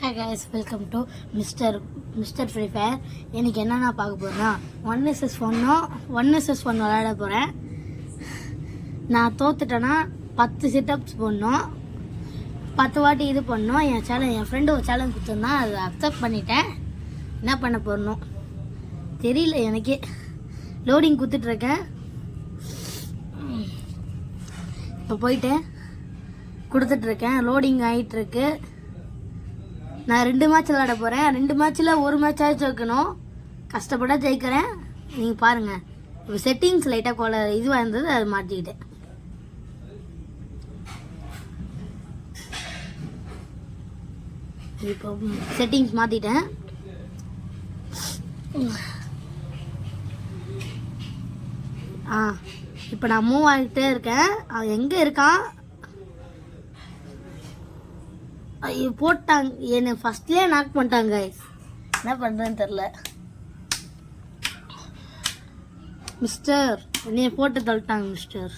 Hi guys, welcome to Mr. Free Fire. இன்னைக்கு என்னன்னா பார்க்க போறேன்னா 1vs1 விளையாட போறேன். நான் தோத்துட்டேன்னா 10 சிட்டப்ஸ் பண்ணணும், 10 வாட்டி இது பண்ணணும். என் ஃப்ரெண்டு ஒரு சேலஞ்ச் கொடுத்துருந்தான், அதை அக்செப்ட் பண்ணிட்டேன். என்ன பண்ண போறணும் தெரியல எனக்கே. லோடிங் கொடுத்துட்ருக்கேன். இப்போ போயிட்டு கொடுத்துட்ருக்கேன். லோடிங் ஆகிட்டுருக்கு. நான் 2 மேட்ச் விளையாட போகிறேன். 2 மேட்ச்சில் 1 மேட்சாச்சும் வைக்கணும். கஷ்டப்பட்டா ஜெயிக்கிறேன். நீங்கள் பாருங்கள். இப்போ செட்டிங்ஸ் லைட்டாக இதுவாக இருந்தது, அதை மாற்றிக்கிட்டேன். இப்போ செட்டிங்ஸ் மாற்றிட்டேன். இப்போ நான் மூவ் ஆகிட்டே இருக்கேன். அவன் எங்கே இருக்கான்? ஐயோ, போட்டாங்க. என்னை ஃபஸ்ட்லேயே நாக் பண்ணிட்டாங்க. என்ன பண்ணுறேன்னு தெரில. மிஸ்டர் என்னைய போட்டு தள்ளிட்டாங்க மிஸ்டர்.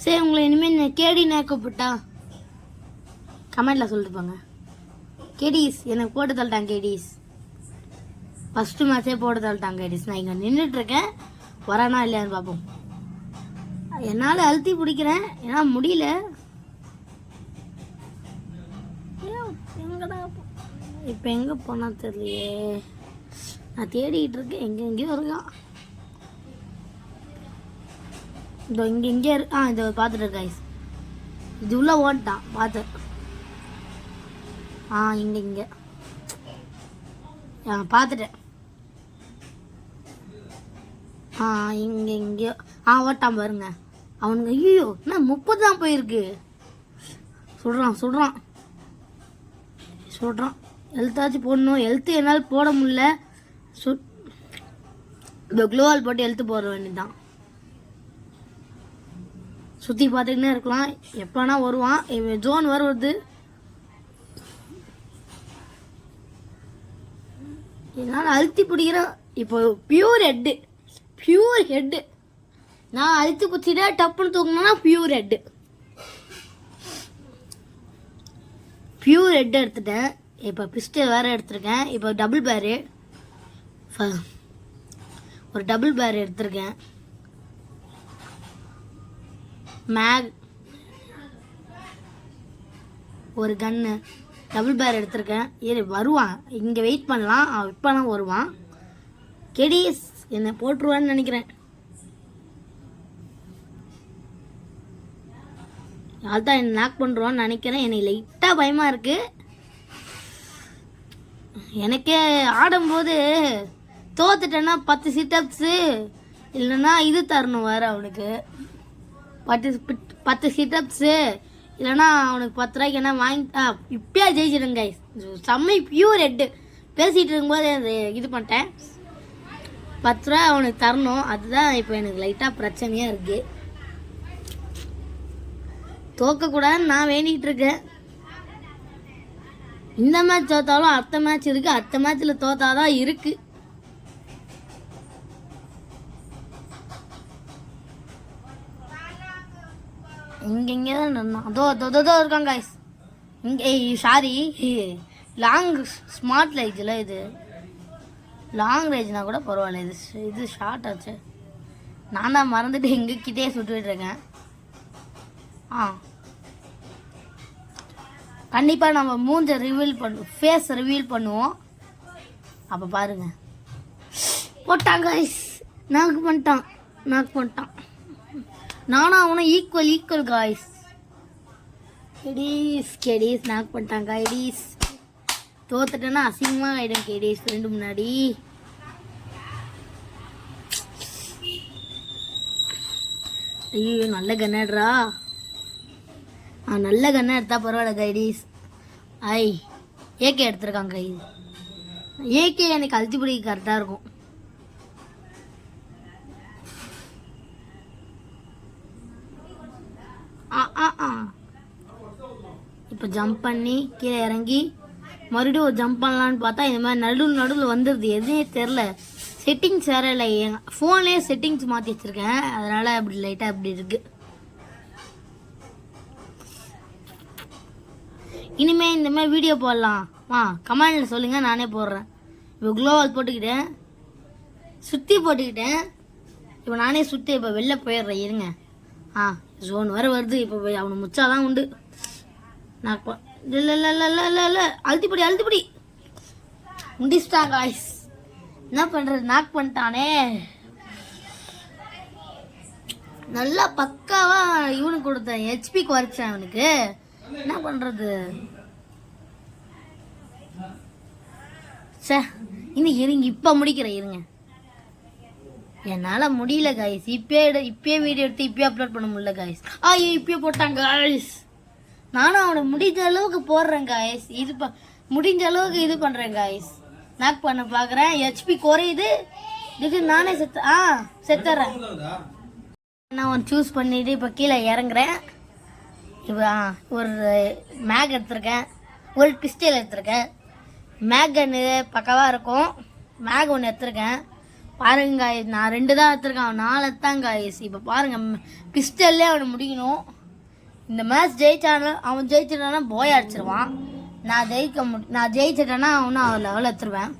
சரி, உங்களை இனிமேல் கேடி கூப்பிட்டா கமெண்டில் சொல்லிட்டு போங்க. கேடிஸ் எனக்கு போட்டு தள்ளிட்டாங்க. கேடிஸ் ஃபஸ்ட்டு மேட்சே போட்டு தள்ளிட்டாங்க. கேடிஸ் நான் இங்கே நின்றுட்டுருக்கேன். வரானா இல்லையான்னு பார்ப்போம். என்னால் அழுத்தி பிடிக்கிறேன், ஏன்னா முடியல. இப்போ எங்கே போனா தெரியலையே. நான் தேடிக்கிட்டு இருக்கேன். எங்கேயோ இருக்கான். இதோ இங்கே இதை பார்த்துட்டு கைஸ். இது உள்ள ஓட்டான் பார்த்து. இங்கே பார்த்துட்டேன். இங்கேயோ ஓட்டான் பாருங்க. அவனுங்க ஐயோ என்ன 30 தான் போயிருக்கு. சுடுறான். எழுத்தாச்சும் போடணும். எழுத்து என்னால் போட முடியல. இப்போ க்ளோவால் போட்டு எழுத்து போட வேண்டியதுதான். சுற்றி பார்த்துக்கிட்டே இருக்கலாம். எப்போனா வருவான். ஜோன் வருவது. என்னால் அழுத்தி பிடிக்கிற. இப்போ பியூர் ஹெட்டு. நான் அழுத்தி பிடிச்சிட்டா டப்புன்னு தூக்கணும்னா பியூர் ஹெட் எடுத்துட்டேன். இப்போ பிஸ்டல் வேறு எடுத்திருக்கேன். இப்போ டபுள் பேரு, ஒரு டபுள் பேர் எடுத்திருக்கேன். மேக் ஒரு கன்னு, டபுள் பேர் எடுத்திருக்கேன். வருவான். இங்கே வெயிட் பண்ணலாம். அவன் இப்போலாம் வருவான். கெடிஸ் என்னை போட்டுருவான்னு நினைக்கிறேன். அதுதான் என்னை நாக் பண்ணுறான்னு நினைக்கிறேன். எனக்கு லைட்டாக பயமாக இருக்குது. எனக்கே ஆடும்போது தோத்துட்டேன்னா 10 சிட்டப்ஸு இல்லைன்னா இது தரணும் வேறு அவனுக்கு. 10 சிட்டப்ஸு இல்லைன்னா அவனுக்கு 10 ரூபாய்க்கு என்ன வாங்கி இப்பயா ஜெயிச்சிடுங்க. செம்மை பியூர் ஹெட்டு. பேசிகிட்டு இருக்கும்போது இது பண்ணிட்டேன். 10 ரூபா அவனுக்கு தரணும். அதுதான் இப்போ எனக்கு லைட்டாக பிரச்சனையாக இருக்குது. தோக்கக்கூடாதுன்னு நான் வேண்டிகிட்டு இருக்கேன். இந்த மேட்ச் தோத்தாலும் அடுத்த மேட்ச் இருக்கு. அடுத்த மேட்ச்ல தோத்தாதான் இருக்கு. இங்கே தான் அதோ இருக்காங்க கைஸ். இங்கே சாரி, லாங் ஸ்மார்ட் ரேஞ்சில் இது லாங் ரேஞ்ச்னா கூட பரவாயில்ல. இது ஷார்ட் ஆச்சு. நான் தான் மறந்துட்டு எங்ககிட்டே சுட்டுட்டு இருக்கேன். கண்டிப்பாக நம்ம மூஞ்சை ஃபேஸ் ரிவீல் பண்ணுவோம். அப்போ பாருங்க. போட்டாங்க கைஸ். நாக் பண்ணிட்டான். நானும் அவனும் ஈக்குவல் காய்ஸ். கெடிஸ் நாக் பண்ணிட்டாங்க. கெடிஸ் தோத்துட்டேன்னா அசிங்கமாக ஆகிடும். கெடிஸ் ஃப்ரெண்டு முன்னாடி. ஐயோ நல்ல கண்ணாடுறா. நல்ல கண்ணா எடுத்தா பரவாயில்ல கைடிஸ். ஏகே எடுத்துருக்காங்க. ஏகே எனக்கு அழுத்தி பிடிக்க கரெக்டாக இருக்கும். இப்போ ஜம்ப் பண்ணி கீழே இறங்கி மறுபடியும் ஒரு ஜம்ப் பண்ணலான்னு பார்த்தா இந்த மாதிரி நடுவில் வந்துடுது. எதுவுமே தெரில. செட்டிங்ஸ் வேறு இல்லை. எங்கள் ஃபோன்லேயே செட்டிங்ஸ் மாற்றி வச்சுருக்கேன். அதனால் அப்படி லைட்டாக அப்படி இருக்குது. இனிமேல் இந்த மாதிரி வீடியோ போடலாம் கமெண்டில் சொல்லுங்கள், நானே போடுறேன். இப்போ க்ளோவால் போட்டுக்கிட்டேன், சுற்றி போட்டுக்கிட்டேன். இப்போ நானே சுற்றி இப்போ வெளில போயிடுறேன். இருங்க. ஜோன் வர வருது. இப்போ அவனை முச்சாதான் உண்டு. நான் இல்லை இல்லை இல்லை இல்லை இல்லை இல்லை அழுத்திப்படி முடிச்சிட்டான் காய்ஸ். என்ன பண்ணுறது, நாக் பண்ணிட்டானே. நல்லா பக்காவாக இவனுக்கு கொடுத்தேன், ஹெச்பி குறைச்சேன் அவனுக்கு. என்ன பண்ணுறது, சே இன்னும் இருங்க, இப்போ முடிக்கிறேன். இருங்க, என்னால் முடியல காய்ஸ். இப்பயே வீடியோ எடுத்து இப்பயே அப்லோட் பண்ண முடியல காய்ஸ். இப்பயே போட்டாங்க காய்ஸ். நானும் அவனை முடிஞ்ச அளவுக்கு போடுறேன் காய்ஸ். முடிஞ்ச அளவுக்கு இது பண்ணுறேன் காய்ஸ். நாக் பண்ண பார்க்குறேன், ஹெச்பி குறையுது. இதுக்கு நானே செத்துறேன். நான் ஒன்று சூஸ் பண்ணிவிட்டு இப்போ கீழே இறங்குறேன். இப்போ ஒரு மேக் எடுத்திருக்கேன், ஒரு பிஸ்டல் எடுத்திருக்கேன். மேக் கன்று பக்கவாக இருக்கும். மேக் ஒன்று எடுத்திருக்கேன். பாருங்க காய்ஸ், நான் 2 தான் எடுத்திருக்கேன், அவன் 4 எடுத்தான் காய்ஸ். இப்போ பாருங்கள், பிஸ்டல்லே அவனை முடிக்கணும். இந்த மேட்ச் ஜெயிச்சான அவன் ஜெயிச்சிட்டானா போய் அடிச்சிருவான். நான் ஜெயிச்சிட்டேன்னா அவனும் அவன் லெவல் எடுத்துருவேன்.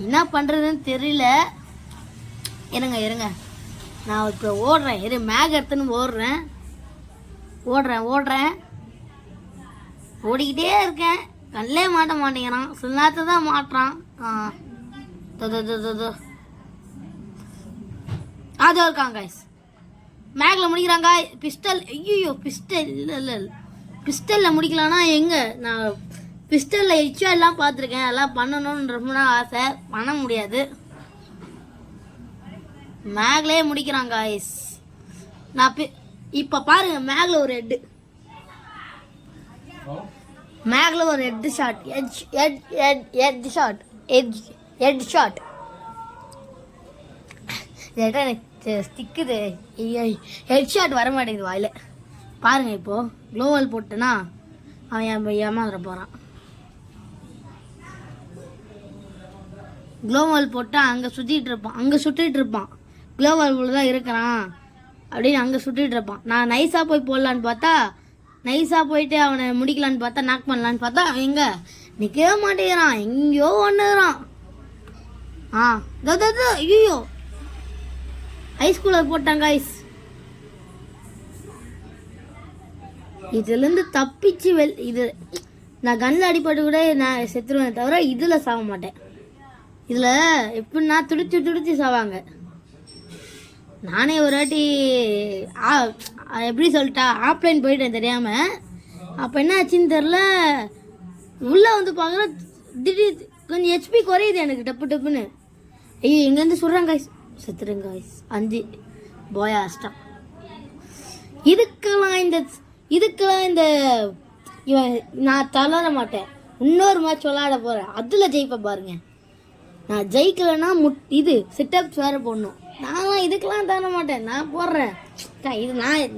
என்ன பண்ணுறதுன்னு தெரியல. இருங்க நான் இப்போ ஓடுறேன். மேக் எடுத்துன்னு ஓடுறேன். ஓடிக்கிட்டே இருக்கேன். கல்லே மாட்ட மாட்டேங்கிறான். சில நேரத்தை தான் மாட்டுறான். அது இருக்காங்க காய்ஸ். மேக்ல முடிக்கிறாங்க. பிஸ்டல், ஐயோ பிஸ்டல் இல்லை பிஸ்டலில் முடிக்கலான்னா எங்கே, நான் பிஸ்டலில் எல்லாம் பார்த்துருக்கேன். அதெல்லாம் பண்ணணும்னு ரொம்ப நாள் ஆசை, பண்ண முடியாது. மேக்லேயே முடிக்கிறாங்க காய்ஸ். நான் இப்போ பாருங்க, மேக்ல ஒரு ஹெட் ஷாட், ஹெட் ஷாட் ஸ்டிக்குது. ஹெட் ஷாட் வர மாட்டேங்குது வாயில. பாருங்க, இப்போ க்ளோவால் போட்டேன்னா அவன் ஏமாந்துட போறான். க்ளோவால் போட்டால் அங்கே சுற்றிட்டு இருப்பான். க்ளோவால் உள்ள தான் இருக்கிறான் அப்படின்னு அங்கே சுற்றிட்டு இருப்பான். நான் நைஸாக போய் போடலான்னு பார்த்தா, நைஸாக போயிட்டு அவனை முடிக்கலான்னு பார்த்தா, நாக் பண்ணலான்னு பார்த்தா அவன் எங்கே நிற்கவே மாட்டேங்கிறான், எங்கேயோ ஒன்றுறான். ஐயோ ஐஸ் கூலர் போட்டாங்க ஐஸ். இதுலேருந்து தப்பிச்சு இது நான் கண்ணில் அடிப்பட்டு கூட நான் செத்துருவேன் தவிர இதில் சாக மாட்டேன். இதில் எப்படின்னா துடிச்சு சாவாங்க. நானே ஒரு வாட்டி எப்படி சொல்லிட்டா ஆப்லைன் போயிட்டேன் தெரியாமல். அப்போ என்ன ஆச்சுன்னு தெரில, உள்ளே வந்து பார்க்குறேன் திடீர் கொஞ்சம் ஹெச்பி குறையுது எனக்கு டப்புன்னு. ஐயோ எங்கேருந்து சொல்கிறாங்க காய்ஸ், செத்துருங்க காய்ஸ். 5 போயா அஷ்டம். இதுக்கெல்லாம் இந்த இவன் நான் தளர மாட்டேன். இன்னொரு மேட்ச் விளாட போகிறேன், அதில் ஜெயிப்பேன் பாருங்க. நான் ஜெயிக்கலைன்னா இது சிட்டப்ஸ் வேறு போடணும். நான்லாம் இதுக்கெல்லாம் தர மாட்டேன், நான் போடுறேன். இது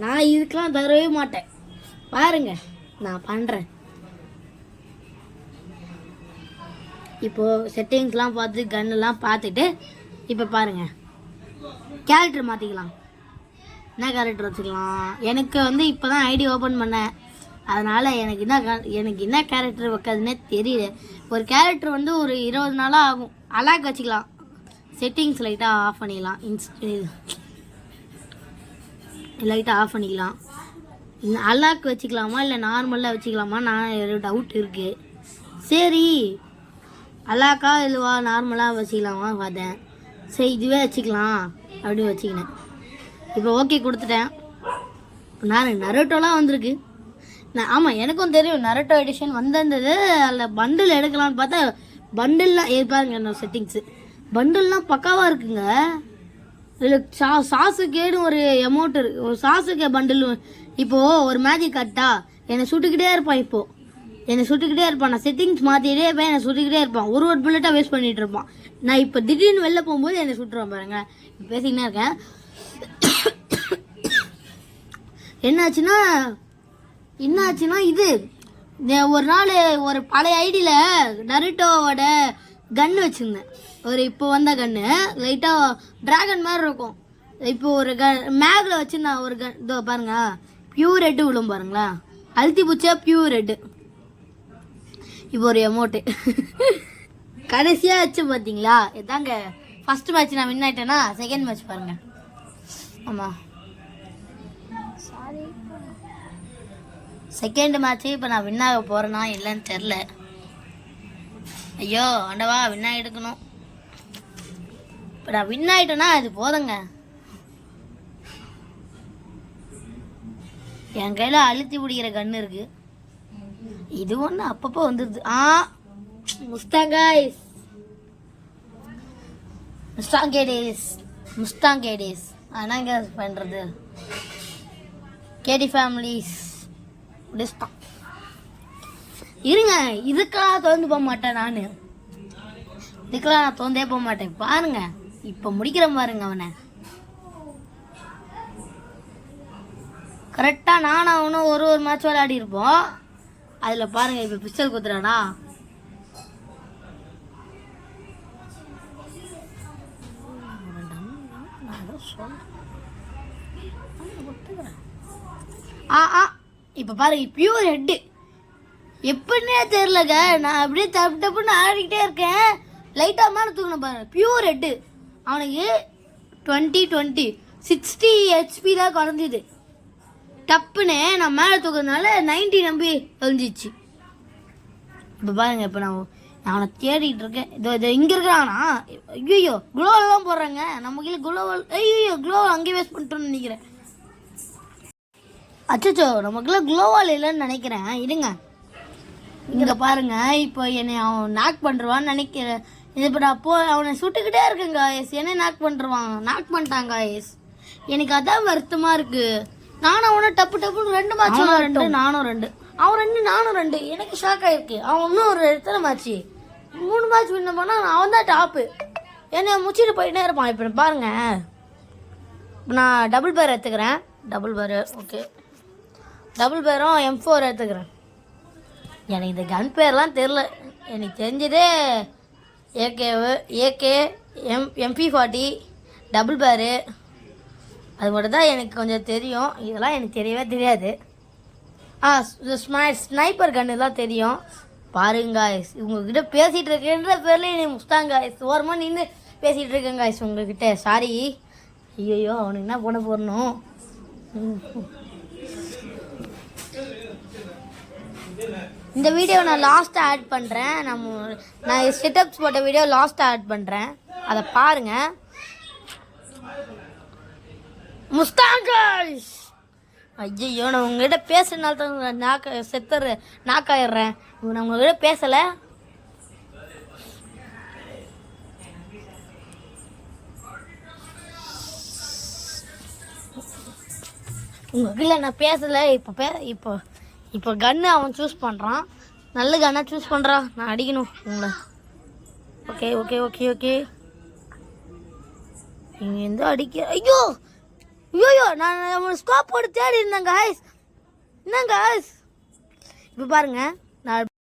நான் இதுக்கெல்லாம் தரவே மாட்டேன். பாருங்க நான் பண்ணுறேன். இப்போது செட்டிங்ஸ்லாம் பார்த்து கன்னெல்லாம் பார்த்துட்டு இப்போ பாருங்கள் கேரக்டர் மாற்றிக்கலாம். என்ன கேரக்டர் வச்சுக்கலாம்? எனக்கு வந்து இப்போ தான் ஐடி ஓப்பன் பண்ணேன், அதனால் எனக்கு என்ன கேரக்டர் வைக்கிறதுனே தெரியல. ஒரு கேரக்டர் வந்து ஒரு 20 நாளாக ஆகும். அலாக் வச்சுக்கலாம், செட்டிங்ஸ் லைட்டாக ஆஃப் பண்ணிக்கலாம், லைட்டாக ஆஃப் பண்ணிக்கலாம். அலாக் வச்சுக்கலாமா இல்லை நார்மலாக வச்சுக்கலாமா, நான் ஒரு டவுட் இருக்குது. சரி அலாக்கா இல்லைவா நார்மலாக வச்சுக்கலாமா பார்த்தேன். சரி இதுவே வச்சுக்கலாம் அப்படின்னு வச்சுக்கினேன். இப்போ ஓகே கொடுத்துட்டேன். நான் நருட்டோலாம் வந்திருக்கு. ஆமாம் எனக்கும் தெரியும் நருட்டோ எடிஷன் வந்திருந்தது. அதில் பண்டில் எடுக்கலான்னு பார்த்தா பண்டில்லாம் பாருங்க என்னோட செட்டிங்ஸு பண்டில்லாம் பக்காவாக இருக்குங்க. இதில் சாஸுக்கேடு ஒரு அமௌண்ட் இருக்குது. ஒரு சாஸுக்கு பண்டில் இப்போது ஒரு மேஜிக் கட்டா என்னை சுட்டுக்கிட்டே இருப்பான். இப்போது என்னை சுட்டுக்கிட்டே இருப்பான். நான் செட்டிங்ஸ் மாற்றிக்கிட்டே இருப்பேன், என்னை சுட்டுக்கிட்டே இருப்பான். ஒரு புல்லட்டாக வேஸ்ட் பண்ணிகிட்டு இருப்பான். நான் இப்போ திடீர்னு வெளில போகும்போது என்னை சுட்டுருவான் பாருங்க. இப்போ பேசிக்கினே இருக்கேன். என்னாச்சுன்னா இது ஒரு நாள் ஒரு பழைய ஐடியில் நருட்டோவோட கன்று வச்சுருந்தேன். ஒரு இப்போ வந்த கன்று லைட்டாக ட்ராகன் மாதிரி இருக்கும். இப்போ ஒரு மேக்ல வச்சு நான் ஒரு இதோ பாருங்க பியூர் ரெட்டு விழும் பாருங்களா, அழுத்தி பூச்சா பியூர் ரெட்டு. இப்போ ஒரு எமௌண்ட்டு கடைசியாக வச்சு பார்த்தீங்களா, இதாங்க ஃபர்ஸ்ட் மேட்ச் நான் வின் ஆகிட்டேன்னா செகண்ட் மேட்ச் பாருங்க. ஆமாம், செகண்ட் மேட்ச்சு இப்போ நான் வின் ஆக போகிறேன்னா இல்லைன்னு தெரில. ஐயோ ஆண்டவா, வின் ஆகிடுக்கணும். இப்போ நான் வின் ஆகிட்டேன்னா அது போதுங்க. என் கையில் அழுத்தி பிடிக்கிற கன்று இருக்கு. இது ஒன்று அப்பப்போ வந்துடுது. முஸ்டாங் கைஸ், முஸ்டாங் கேடிஸ் என்னங்க பண்ணுறது, கேடி ஃபேமிலிஸ் டிஸ்டாங். இருங்க, இதுக்கெல்லாம் தோந்து போக மாட்டேன் நான், இதுக்கெல்லாம் நான் தோந்தே போக மாட்டேன். பாருங்க இப்போ முடிக்கிற பாருங்க அவனை. கரெக்டாக நானும் அவனும் ஒரு மேட்ச் விளையாடி இருப்போம். அதில் பாருங்க இப்போ பிஸ்டல் குத்துறானா. இப்போ பாருங்க பியூர் ஹெட்டு எப்படின்னே தெரிலங்க. நான் அப்படியே தப்பு தப்புன்னு ஆடிக்கிட்டே இருக்கேன். லைட்டாக மேலே தூக்கணும் பாருங்க. பியூர் ஹெட்டு அவனுக்கு 20 60 HP தான் குறைஞ்சிது. டப்புன்னு நான் மேலே தூக்குறதுனால 90 நம்பி தொலைஞ்சிச்சு. இப்போ பாருங்க, இப்போ நான் அவனை தேடிட்டு இருக்கேன். இதோ இங்கே இருக்கிறானா. ஐயோ குளோவெல்லாம் போடுறாங்க நம்ம கீழே குளோவல். ஐயோ குளோவல் அங்கேயே வேஸ்ட் பண்ணிட்டோன்னு நினைக்கிறேன். அச்சோ நமக்குள்ள குளோவால் இல்லைன்னு நினைக்கிறேன். இருங்க, இங்கே பாருங்க. இப்போ என்னை அவன் நாக் பண்ணுறான்னு நினைக்கிறேன். இப்போ நான் அவனை சுட்டுக்கிட்டே இருக்கேன் காய்ஸ். என்ன நாக் பண்ணிட்டாங்க காய்ஸ். எனக்கு அதான் வருத்தமாக இருக்குது. நானும் அவனை டப்புன்னு 2 மேட்ச் 2 நானும் 2 அவன் 2 நானும் 2. எனக்கு ஷாக் ஆகிருக்கு. அவன் இன்னும் ஒரு எத்தனை மேட்ச்சு 3 மேட்ச் வின் பண்ணால் அவன் தான் டாப்பு. என்னை முடிச்சுட்டு போயிட்டே இருப்பான். இப்போ பாருங்க, நான் டபுள் பேர் எடுத்துக்கிறேன். டபுள் பேர் ஓகே, டபுள் பேரும் M4 எடுத்துக்கிறேன். எனக்கு இந்த கன் பேர்லாம் தெரில. எனக்கு தெரிஞ்சதே AK MP40 டபுள் பேரு, அது மட்டும் தான் எனக்கு கொஞ்சம் தெரியும். இதெல்லாம் எனக்கு தெரியவே தெரியாது. ஸ்னைப்பர் கன்னு தான் தெரியும். பாருங்க காய்ஸ், உங்ககிட்ட பேசிகிட்டு இருக்கேன்ற பேரில் எனக்கு முஸ்டாங் காய்ஸ் ஓரமாக நின்று பேசிகிட்டு இருக்கேன் காய்ஸ் உங்ககிட்ட. சாரி. ஐயோ அவனுக்கு என்ன பண்ண போடணும். இந்த வீடியோ நான் லாஸ்ட்டாக ஆட் பண்ணுறேன். நான் செட்டப்ஸ் போட்ட வீடியோ லாஸ்ட்டாக ஆட் பண்ணுறேன், அதை பாருங்கள். முஸ்டாங் காய்ஸ், ஐயோ நான் உங்ககிட்ட பேசுறதுனால தான் நாக்காயிடுறேன். நான் உங்ககிட்ட பேசலை. உங்ககிட்ட நான் பேசலை. இப்போ கன்னு அவன் சூஸ் பண்ணுறான். நல்ல கன்னாக சூஸ் பண்ணுறான். நான் அடிக்கணும் உங்களை. ஓகே ஓகே ஓகே ஓகே இங்கே எந்த அடிக்க. ஐயோ நான் அவன் ஸ்கோப் போட்டு தேடி இருந்தேன் காய்ஸ். என்னங்க காய்ஸ், இப்போ பாருங்க நான்